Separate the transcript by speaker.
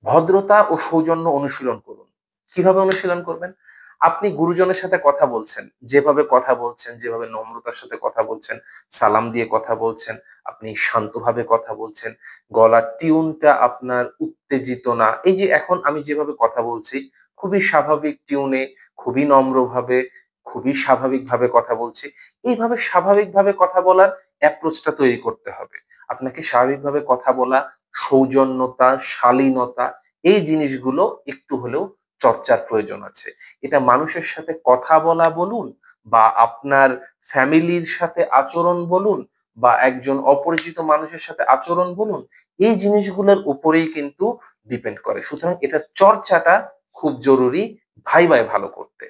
Speaker 1: ভদ্রতা ও সৌজন্য অনুশীলন করুন। কিভাবে অনুশীলন করবেন? আপনি গুরুজনের সাথে কথা বলছেন, যেভাবে কথা বলছেন, যেভাবে নম্রতার সাথে কথা বলছেন, সালাম দিয়ে কথা বলছেন, আপনি শান্তভাবে কথা বলছেন, গলার টিউনটা আপনার উত্তেজিত না। এই যে এখন আমি যেভাবে কথা বলছি, খুবই স্বাভাবিক টিউনে, খুবই নম্রভাবে, খুবই স্বাভাবিকভাবে কথা বলছি। এইভাবে স্বাভাবিকভাবে কথা বলার অ্যাপ্রোচটা তৈরি করতে হবে। আপনাকে স্বাভাবিকভাবে কথা বলা, সৌজন্যতা, শালীনতা এই জিনিসগুলো একটু হলেও চর্চার প্রয়োজন আছে। এটা মানুষের সাথে কথা বলা বলুন, বা আপনার ফ্যামিলির সাথে আচরণ বলুন, বা একজন অপরিচিত মানুষের সাথে আচরণ বলুন, এই জিনিসগুলোর উপরেই কিন্তু ডিপেন্ড করে। সুতরাং এটার চর্চাটা খুব জরুরি ভাইবায় ভালো করতে।